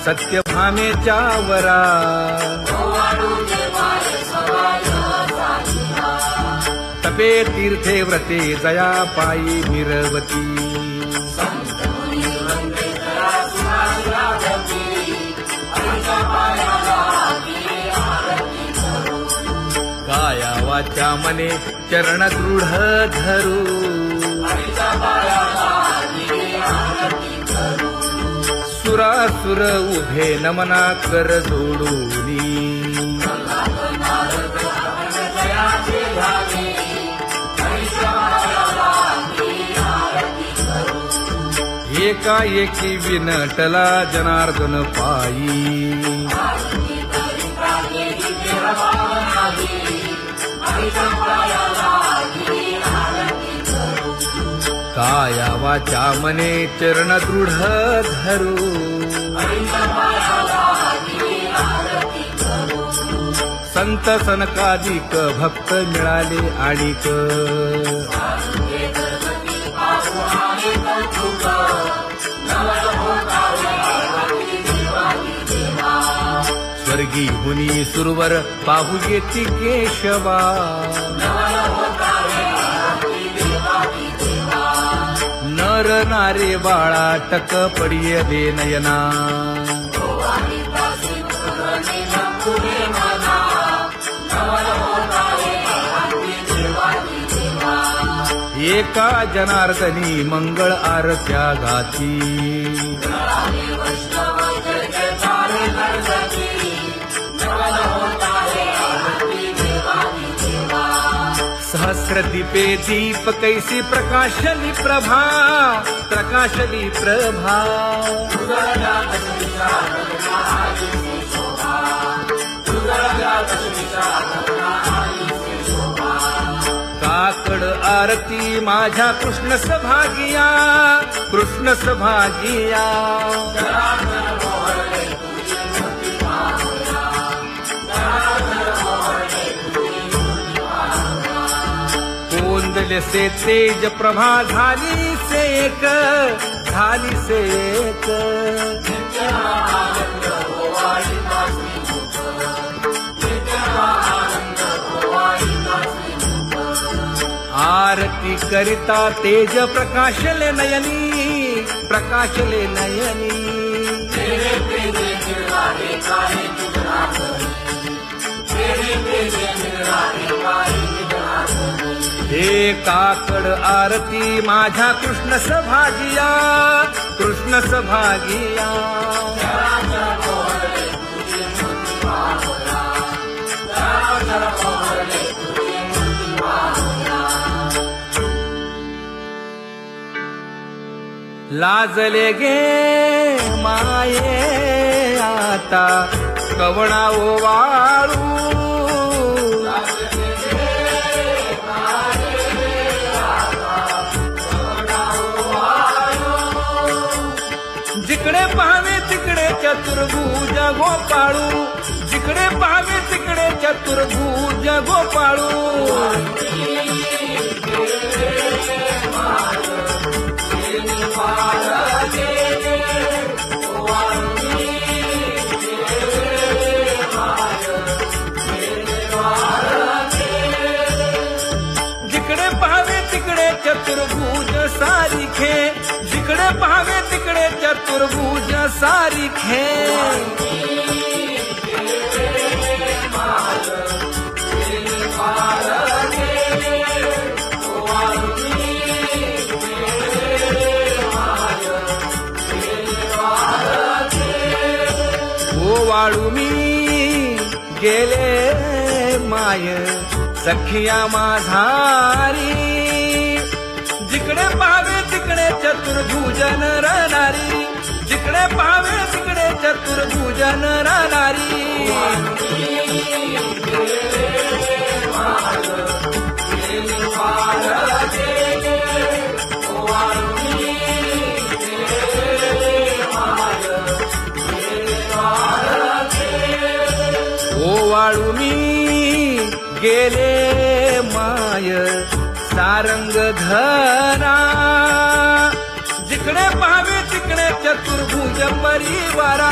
सत्यभामेच्या वरा तपे तीर्थे व्रते जया पायी मिरवती काया वाचा मने चरण दृढ धरू सुरासुर उभे नमना कर जोडूनी एकाएकी विनटला जनार्दन पायी काया वाचा मने चरण दृढ धरू संत सनकादिक भक्त मिळाले आणिक स्वर्गी हुनी सुरवर पाहू येती केशवा नर नारे बाळा टक पडिय दे नयना एका जनार्दनी मंगळ आरत्या गाती सहस्र दीपे दीप कैसी प्रकाशली प्रभा प्रकाशली प्रभा काकड आरती माझ्या कृष्ण सभागिया कृष्ण सभागिया कोंदले से तेज प्रभा झाली सेक झाली सेक आरती करिता तेज प्रकाशले नयनी प्रकाशले नयनी हे काकड आरती माझ्या कृष्ण सभागिया कृष्ण सभागिया लाजले गे माये आता कवणा ओवाळू जिकडे पाहावे तिकडे चतुर्भुज गोपाळू जिकडे पाहावे तिकडे चतुर्भुज गोपाळू जिकडे पाहावे तिकडे चतुर्भुज सारिखे जिकडे पाहावे तिकडे चतुर्भुज सारिखे ओवाळू मी गेले माय सखिया माझारी जिकडे पाहावे तिकडे चतुर्भुज नर नारी जिकडे पाहावे तिकडे चतुर्भुज नर नारी ओवाळू मी गेले माय सारंग धरा जिकडे पाहावे तिकडे चतुर्भुज परिवारा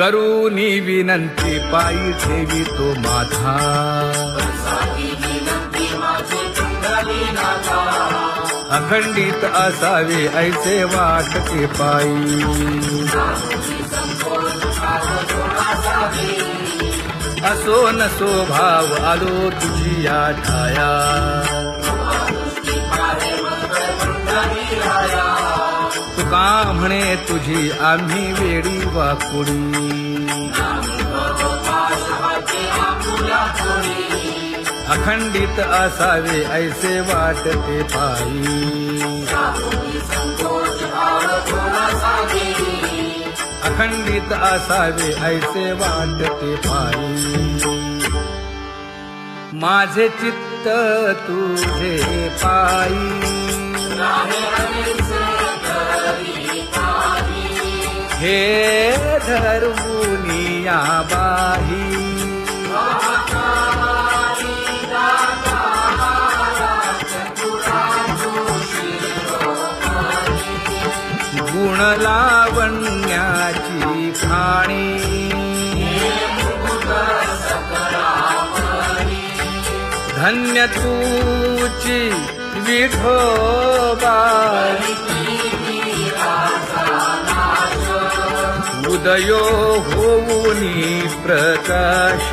करूनी विनंती पायी ठेवी तो माथा अखंडित असावे ऐसे वाटते पायी असो नसो भाव आलो तुझी या ठाया तुका म्हणे तुझी आम्ही वेडी वाकुडी अखंडित असावे ऐसे वाटते पायी अखंडित असावे ऐसे वाटते पायी माझे चित्त तुझे पायी हे धर्मुनिया बाही गुण लावण्याची खाणी धन्य तूची विठोबा उदयो होऊनी प्रकाश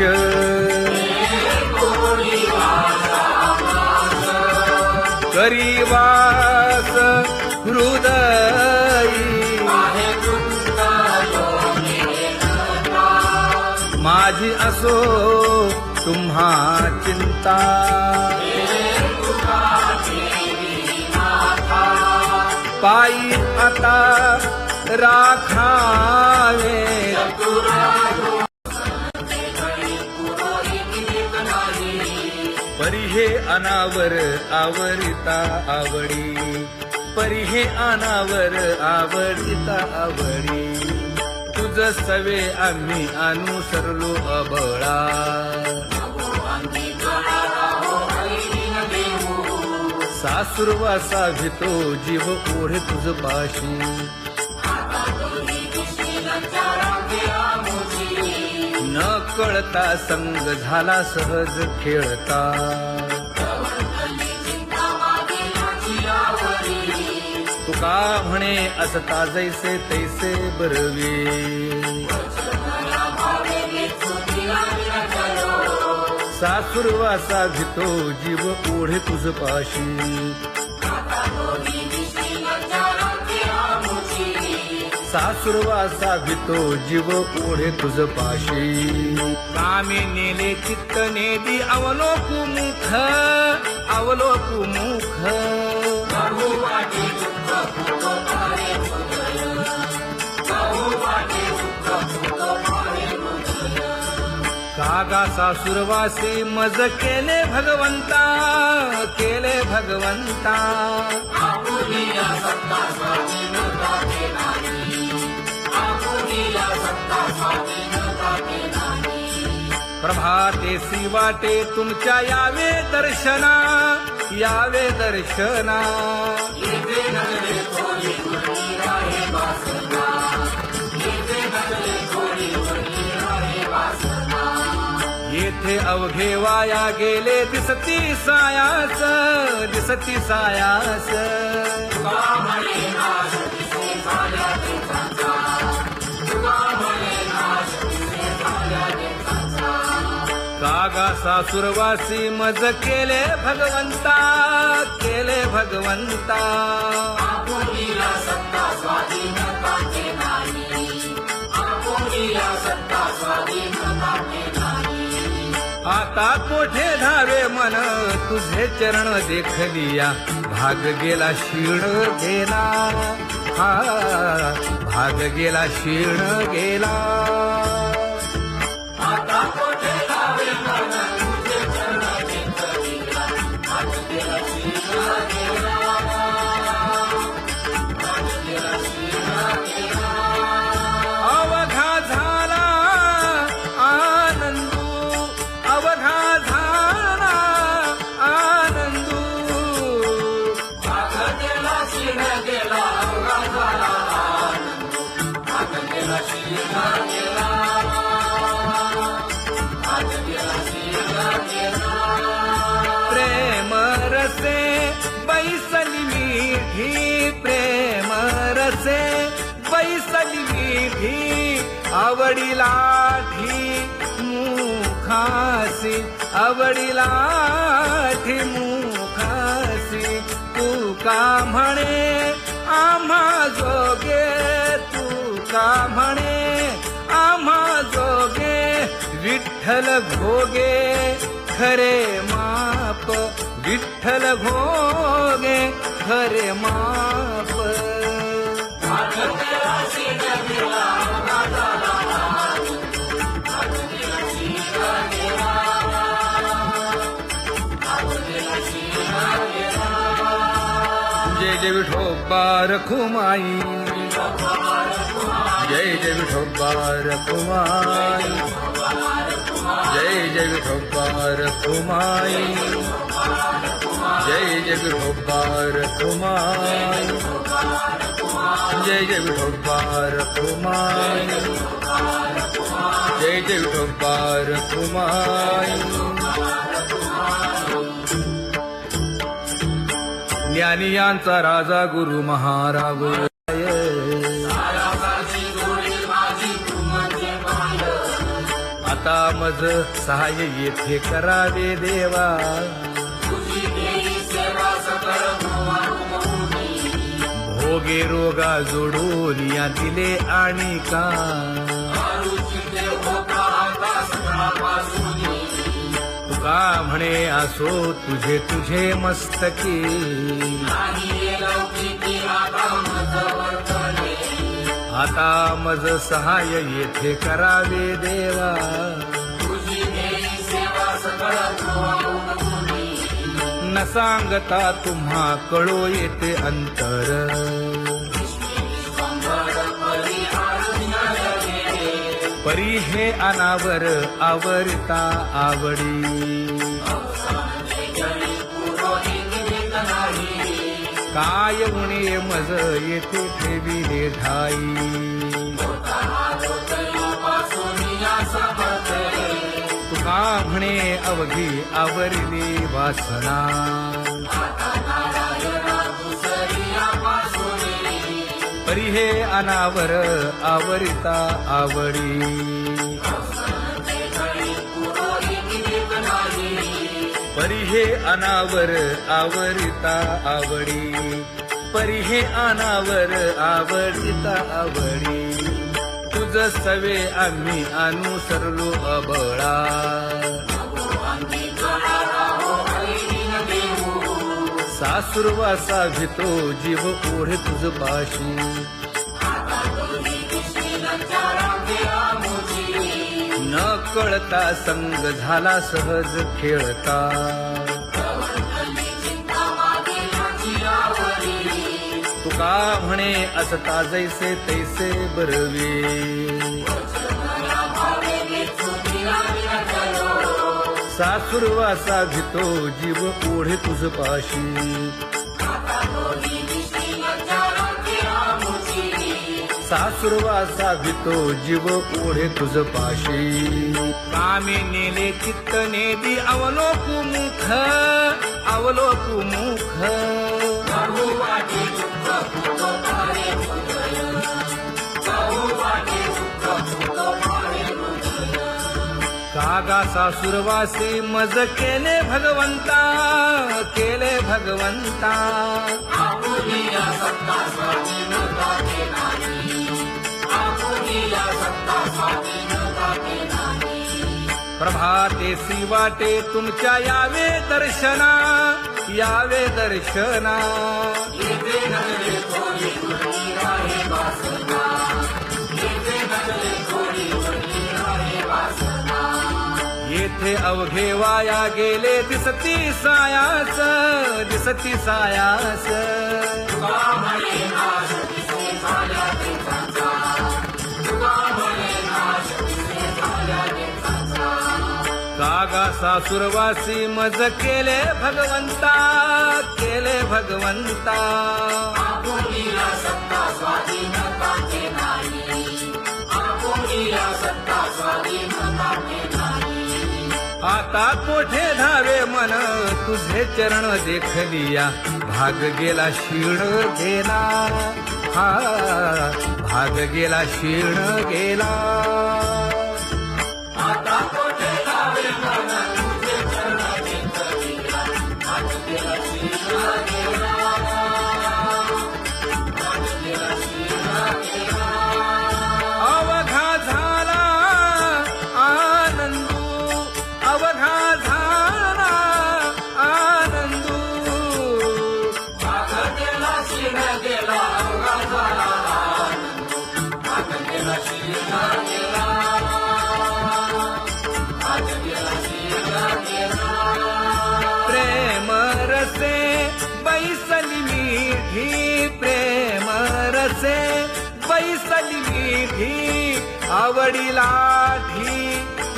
करीवास हृदयी माझी असो तुम्हा चिंता पायी आता राखावे परी हे अनावर आवरिता आवडी परी हे अनावर आवडिता आवडी तुझ सवे आम्ही अनुसरलो अबळा सासुरवासा भितो जीव ओढे तुझ पाशी न कळता संग झाला सहज खेळता तुका म्हणे असता जैसे तैसे बरवे सासुरवासा भितो जीव ओढे तुझ पाशी सासुरवासा भितो जीव ओढे तुझ पाशी कामे नेले चित्त नेदी अवलोकु मुख अवलोकु मुख कागा सासुरवासी मज केले भगवंता केले भगवंता प्रभाते सी वाटे तुमच्या यावे दर्शना यावे दर्शना येथे अवघे वाया गेले दिसती सायास दिसती सायास कागा सासुरवासी मज केले भगवंता केले भगवंता आता कोठे धावे मन तुझे चरण देखलिया भाग गेला क्षीण गेला हा भाग गेला क्षीण गेला आता कोठे धावे मन तुझे चरण देखलिया भाग गेला क्षीण गेला अवघा झाला आनंदू अवघा झाला आनंदू भाग गेला क्षीण गेला अवघा झाला आनंदू भाग गेला क्षीण गेला असे बैसली विधी आवडीला मुखासी आवडीला मुखासी तू का म्हणे आम्हा जोगे तू का म्हणे आम्हा जोगे विठ्ठल भोगे खरे माप विठ्ठल भोगे खरे माप जय जय विठोबा रखुमाई जय जय विठोबा रखुमाई जय जय विठोबा रखुमाई जय जय विठोबा रखुमाई जय जय विठोबा रखुमाई जय जय विठोबा रखुमाई ज्ञानियांचा राजा गुरु महाराज आता मज सहाय्य येथे करावे देवा भोगे रोगा जोडून या दिले आणि का तुका म्हणे असो तुझे तुझे मस्तकी आता मज सहाय्य येथे करावे देवा न सांगता तुम्हा कळो येते अंतर परी हे अनावर आवरता आवडी काय उणे मज येथे ठेविले ठाई तुका म्हणे अवघी आवरली वासना परी हे अनावर आवरिता आवडी परी हे अनावर आवरिता आवडी परी हे अनावर आवडिता आवडी तुझ सवे आम्ही अनुसरलो अबळा सासुरवासा भितो जीव ओढे तुझ पाशी न कळता संग झाला सहज खेळता तुका म्हणे असता जैसे तैसे बरवे सासुरवासा भितो जीव ओढे तुझ पाशी सासुरवासा भितो जीव ओढे तुझ पाशी कामे नेले चित्त नेदी अवलोकु मुख अवलोकु मुख कागा सासुरवासी मज केले भगवंता केले भगवंता प्रभाते वाटे तुमच्या यावे दर्शना यावे दर्शना येथे अवघे वाया गेले दिसती सायास दिसती सायास कागा सासुरवासी मज केले भगवंता केले भगवंता आता कोठे धावे मन तुझे चरण देखलिया भाग गेला शीण गेला हा नाग गेला शीण गेला अवघा झाला आनंदू अवघा झाला आनंदू प्रेम रसे बैसली मीठी प्रेम रसे बैसली मीठी आवडीला ठी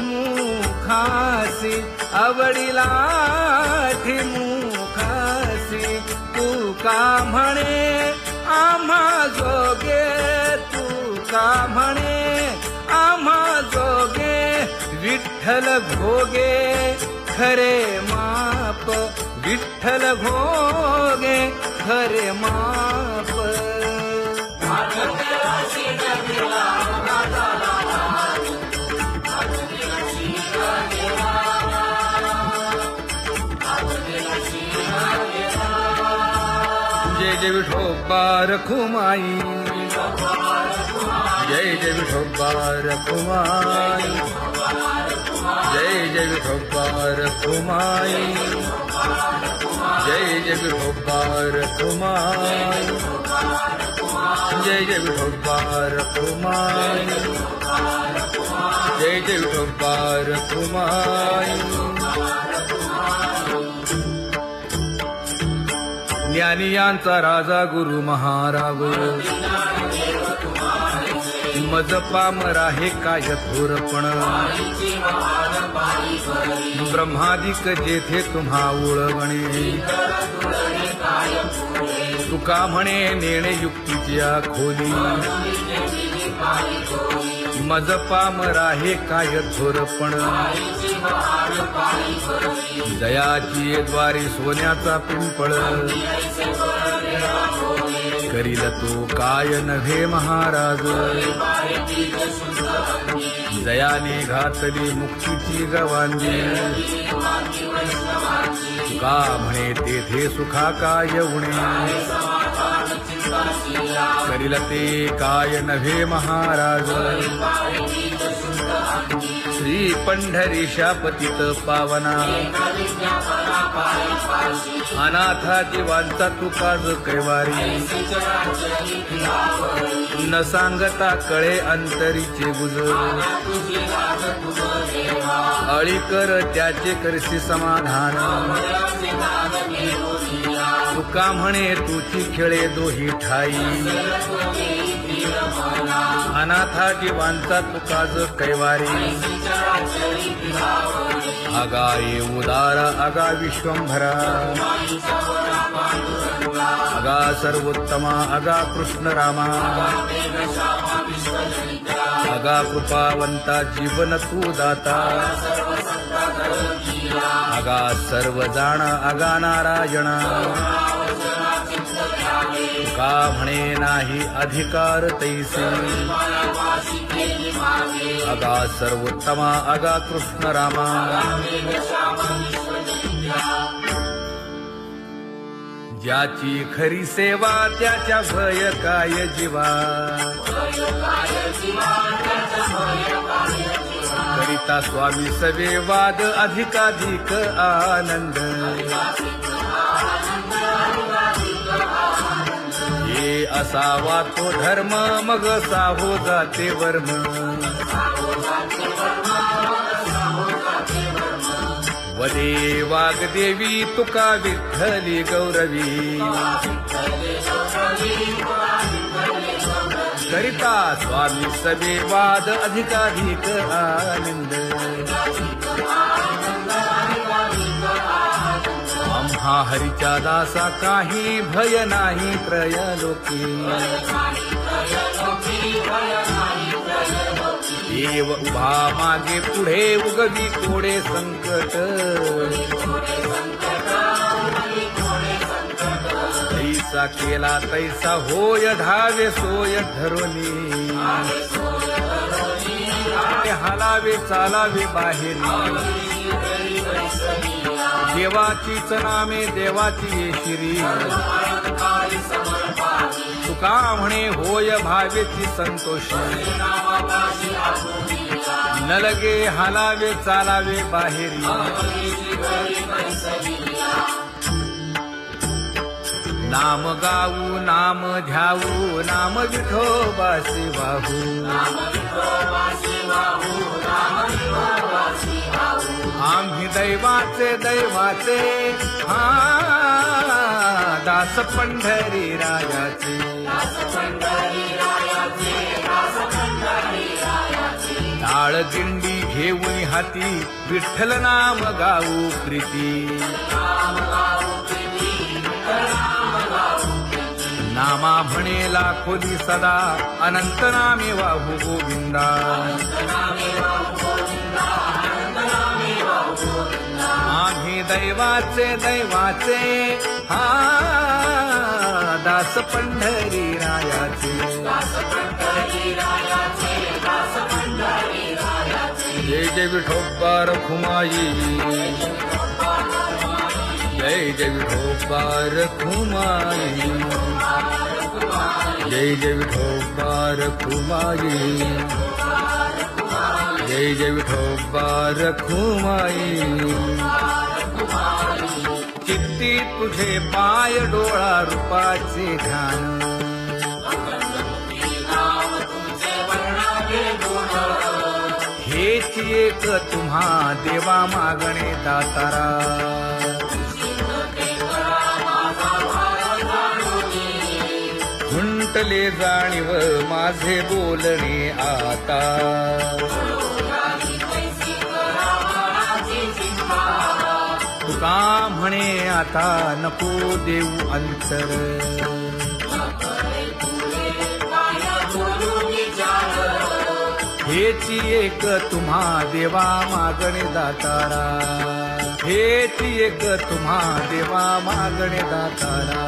मुखासी आवडीला ठी मुखासी तू का म्हणे आम्हा जोगे तू का म्हणे आम्हा जोगे विठ्ठल भोगे खरे माप विठ्ठल भोगे खरे माप जय जय विठोबा रखुमाई जय जय विठोबा रखुमाई जय जय विठोबा रखुमाई जय जय विठोबा रखुमाई जय जय विठोबा रखुमाई जय जय विठोबा रखुमाई ज्ञानियांचा राजा गुरु महाराज मज पामरा हे काय थोरपण ब्रह्मादिक जेथे तुम्हा उळवणे तुका म्हणे नेणे युक्तीच्या खोली मज पामरा हे काय थोरपण दयाची द्वारी सोन्याचा पिंपळ करील तो काय नव्हे महाराज दयाने घातली मुक्तीची गवांगी का म्हणे तेथे सुखा काय उणे करील ते काय नव्हे महाराज श्री पंढरीशा पतित पावना अनाथा जीवांचा तुकाज कैवारी न सांगता कळे अंतरीचे गुजर अळी कर त्याचे करशी समाधान तुका म्हणे तुची खेळे दोही ठाई अनाथा जीवांचा तुकाज कैवारी आगा ये उदारा आगा विश्वंभरा आगा सर्वोत्तमा आगा कृष्ण रामा आगा कृपावंता जीवन तू दाता आगा सर्व जाणा आगा नारायणा का म्हणे नाही अधिकार तैसे आगा सर्वोत्तमा आगा कृष्ण रामा ज्याची खरी सेवा त्याच्या भय काय जीवा करिता स्वामी सवे वाद अधिकाधिक आनंद हे असावा तो धर्म मग साहो जाते वर्म वदे वाग्देवी तुका विठ्ठली गौरवी करिता स्वामी सवे वाद अधिकाधिक आनंद आम्हा हरीच्या दासा काही भय नाही त्रयलोकी देव उभा मागे पुढे उगवी कोडे संकट जैसा केला तैसा होय धावे सोय धरोनी हालावे चालावे बाहेरी देवाचीच नामे देवाची येशिरी तुका म्हणे होय भावेची संतोषी न लगे हालावे चालावे बाहेरी नाम गाऊ नाम ध्याऊ नाम विठोबासी वाहू आम्ही दैवाचे दैवाचे हा दास पंढरी रायाचे टाळ दिंडी घेऊन हाती विठ्ठल नाम गाऊ प्रीती नामा म्हणेला खोली सदा अनंत नामे वाहू गोविंदा आम्ही दैवाचे दैवाचे हा दास पंढरी रायाचे जय जय विठोबा रखुमाई जय जय विठोबा रखुमाई जय जय विठोबा रखुमाई जय जय विठोबा रखुमाई चित्ती तुझे पाय डोळा रूपाचे ध्यान हेच एक तुम्हा देवा मागणे दातारा खुंटले जाणीव माझे बोलणे आता तुका म्हणे आता नको देऊ अंतर हेची एक तुम्हा देवा मागणे दातारा हेची एक तुम्हा देवा मागणे दातारा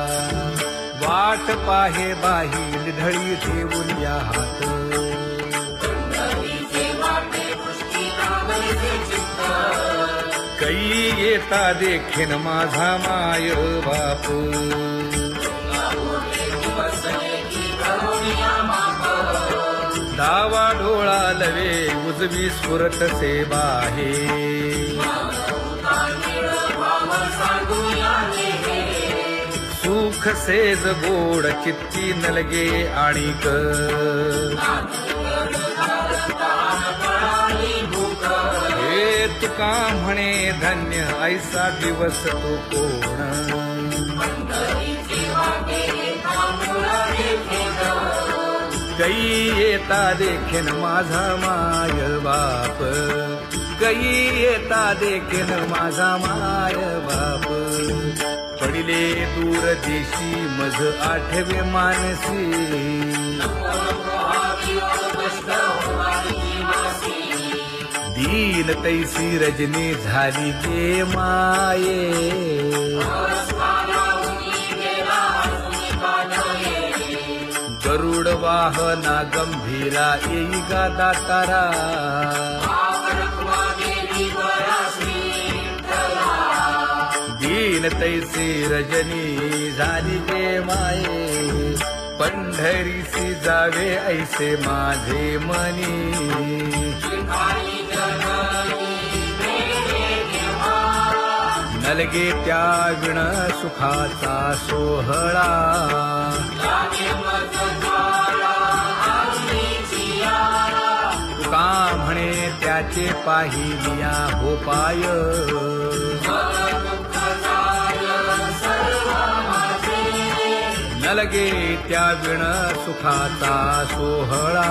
वाट पाहे बाही ढळी ठेवून या हात कै येता देखीन माझा माय बाप डावा डोळा लवे उजवी स्फुरत से बाहे सुख सेज गोड चित्ती नलगे आणिक हे तुका म्हणे धन्य ऐसा दिवस तो कोण कै येता देखीन माझा माय बाप कै येता देखीन माझा माय बाप पडिले दूर देशी मज आठवे मानसी दीन तैसी रजनी झाली गे माये गरुड वाहना गंभीरा येई गा दातारा दीन तैसी रजनी झाली गे माये पंढरीसी जावे ऐसे माझे मनी नलगे त्या विण सुखाचा सोहळा तुका म्हणे त्याचे पाहिलिया हो पाय नलगे त्या विण सुखाचा सोहळा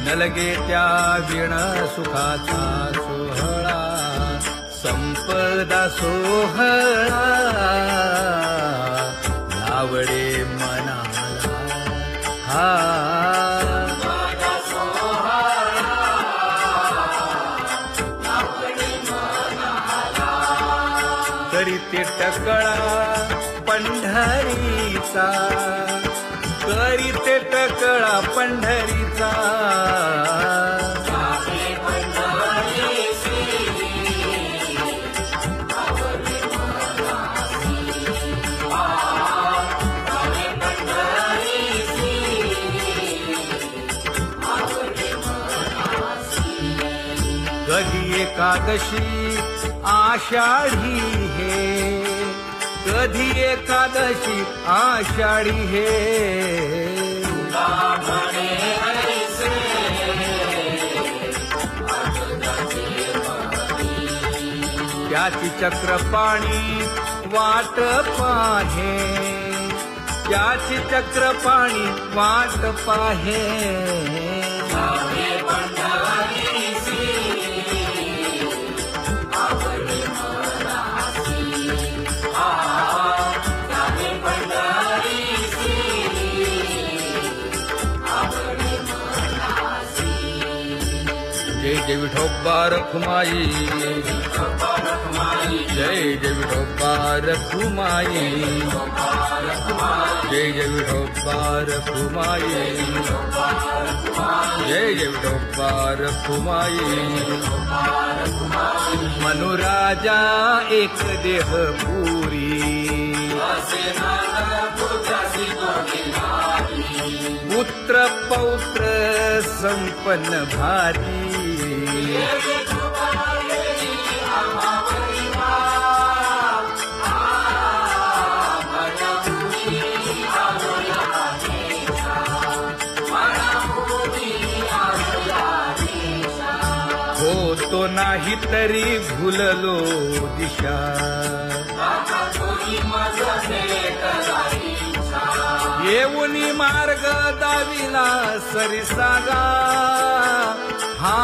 नलगे त्या विण सुखाचा सोहळा संपदा सोहळा लावडे मनाला हा तरी ते टकळा पंढरीचा वारीचा, करीते टकळा पंढरीचा. कधी एकादशी आषाढी हे, कधी एकादशी आषाढी हे. त्याची चक्रपाणी वाट पाहे, त्याची चक्रपाणी वाट पाहे. जय जय विठोबा रखुमाई, जय जय विठोबा रखुमाई, जय जय विठोबा रखुमाई, जय जय विठोबा रखुमाई. मनुराजा एक देह पुरी, पुत्र पौत्र संपन्न भारी. होतो नाही तरी भुललो दिशा, येऊनी मार्ग दाविला सरिसागा. हा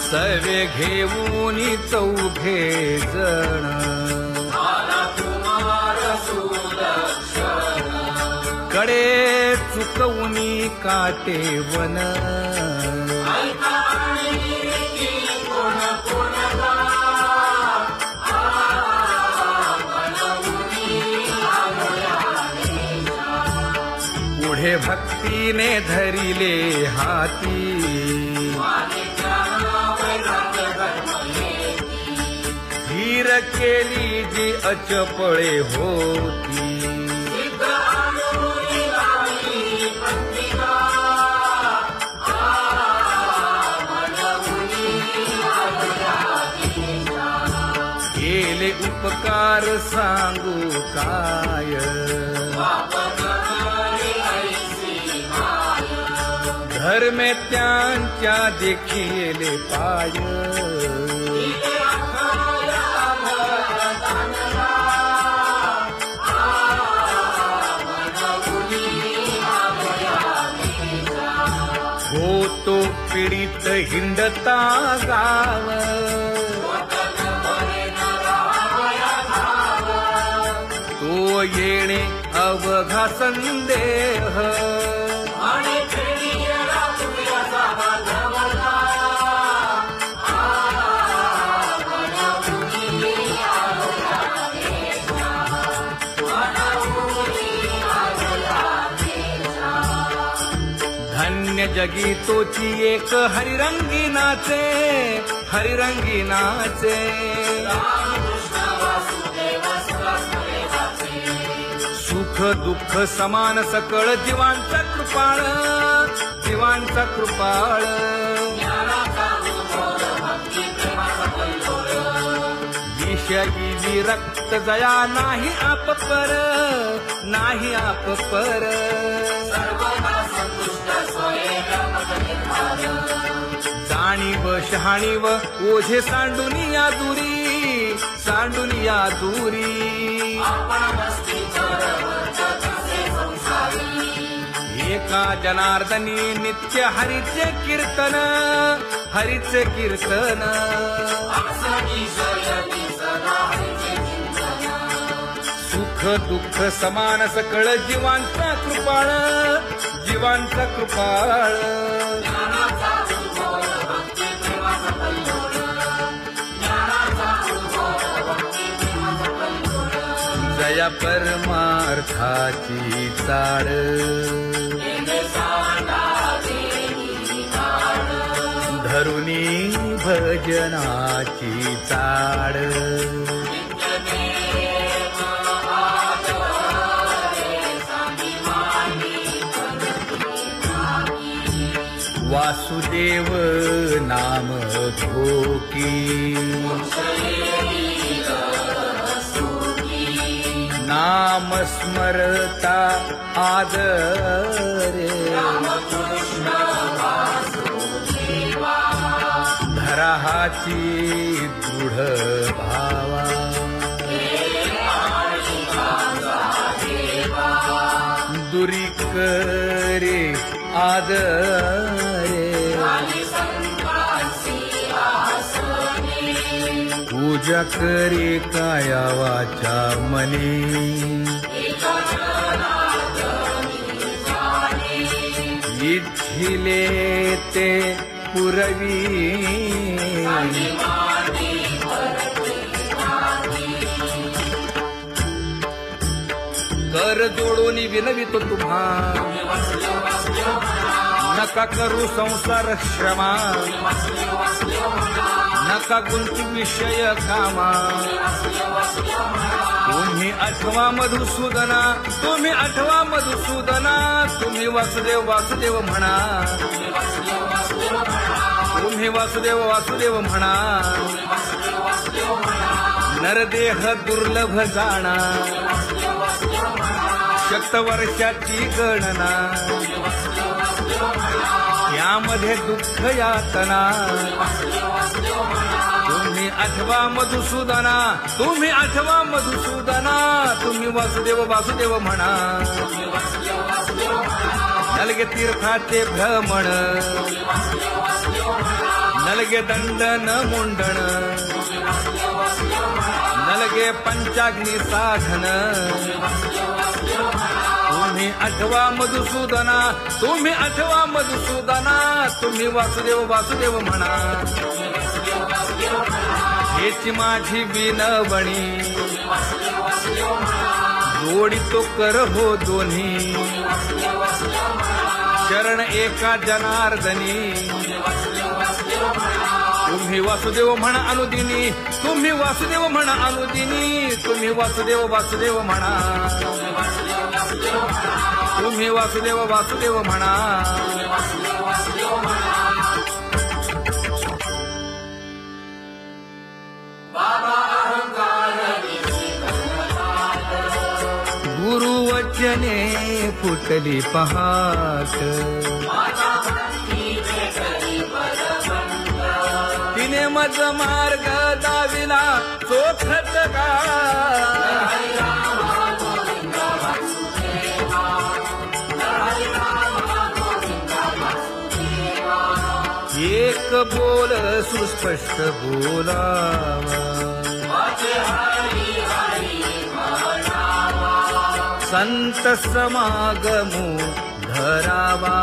सर्वे घेऊनी चौघे जण, कडे चुकवूनी काटे वन. पुढे भक्तीने धरिले हाती, धीर केली जी अचपळे होती. केले उपकार सांगू काय, धर्मे त्यांच्या देखिले पाय. होतो पीडित हिंडता गाव, तो येणे अवघा संदेह. धन्य जगी तोची एक हरिरंगी नाचे, हरिरंगी नाचे. सुख दुःख समान सकळ जीवांचा कृपाळ, जीवांचा कृपाळ. विषयी विरक्त जया नाही आप पर, नाही आप पर. जाणीव शहाणीव ओझे सांडुनिया दुरी, सांडुनिया दुरी. एका जनार्दनी नित्य हरीचे कीर्तन, हरीचे कीर्तन. सुख दुःख समान सकळ जीवांचा कृपाळ, जीवांचा कृपाळ. जया परमार्थाची चाळ धरुणी भजनाची चाळ वासुदेव नाम घोकी नाम स्मरता आदरे धराहाची दृढ भावा दुरी करे आदरे पूजा करे काया वाचा मने इच्छिले ते पुरवी कर जोडून विनवितो तुम्हा नका करू संसार श्रमा नका गुंती विषय कामा तुम्ही आठवा मधुसूदना तुम्ही आठवा मधुसूदना तुम्ही वासुदेव वासुदेव म्हणा तुम्ही वासुदेव वासुदेव म्हणा नरदेह दुर्लभ जाणा शतवर्षाची गणना यामध्ये दुःख यातना तुम्ही आठवा मधुसूदना तुम्ही आठवा मधुसूदना तुम्ही वासुदेव वासुदेव म्हणा नलगे तीर्थाचे भ्रमण नलगे दंडन मुंडण नलगे पंचाग्नी साधन तुम्ही आठवा मधुसूदना तुम्ही आठवा मधुसूदना तुम्ही वासुदेव वासुदेव म्हणा हेची माझी विनवणी जोडी तो कर हो दोन्ही शरण एका जनार्दनी तुम्ही वासुदेव म्हणा अनुदिनी तुम्ही वासुदेव म्हणा अनुदिनी तुम्ही वासुदेव वासुदेव म्हणा तुम्ही वासुदेव वासुदेव म्हणा गुरुवचने फुटली पहाट तिने मज मार्ग दाविला चोखत का एक बोल सुस्पष्ट बोलावा संत समागमू धरावा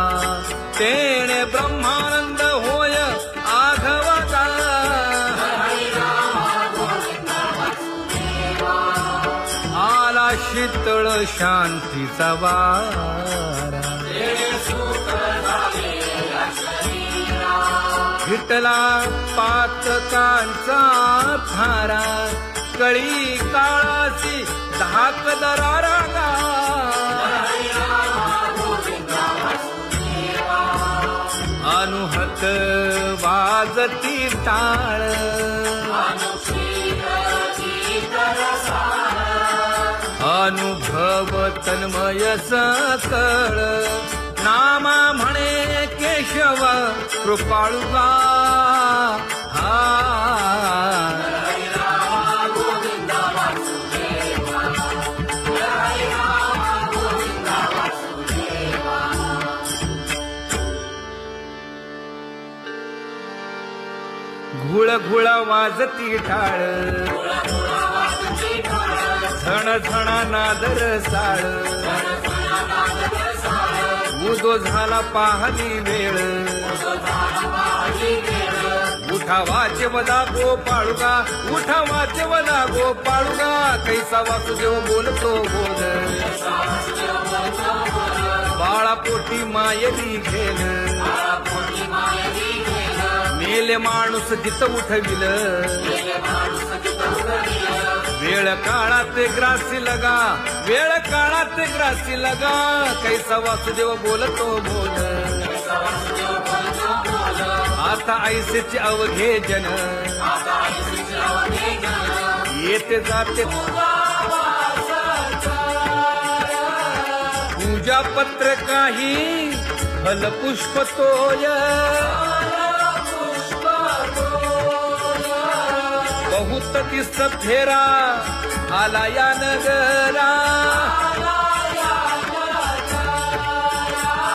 तेणे ब्रह्मानंद होय आघवता आला शीतळ शांतीचा वारा हिटला पातकांचा थारा कळी काळाची धाक दरारा अनुहत वाजती टाळ अनुभव तन्मय सकळ नामा म्हणे केशव कृपाळुगा हा घुळ घुळ वाजती टाळ झण झण नादर साळ उदो झाला पाहली वेळ उठा वाचवला गोपाळुका, उठा वाचवला गोपाळुका, कैसा वासुदेव बोलतो बोल, बाळा पोटी मायली घेल, मेले माणूस जित उठविल, वेळ काळात ग्रासी लगा, वेळ काळात ग्रासी लगा, कैसा वासुदेव बोलतो बोल, आता ऐसेचे अवघे जन, येते जाते पूजा पत्र काही फल पुष्प तोय, बहुत दिस फेरा आला या नगर,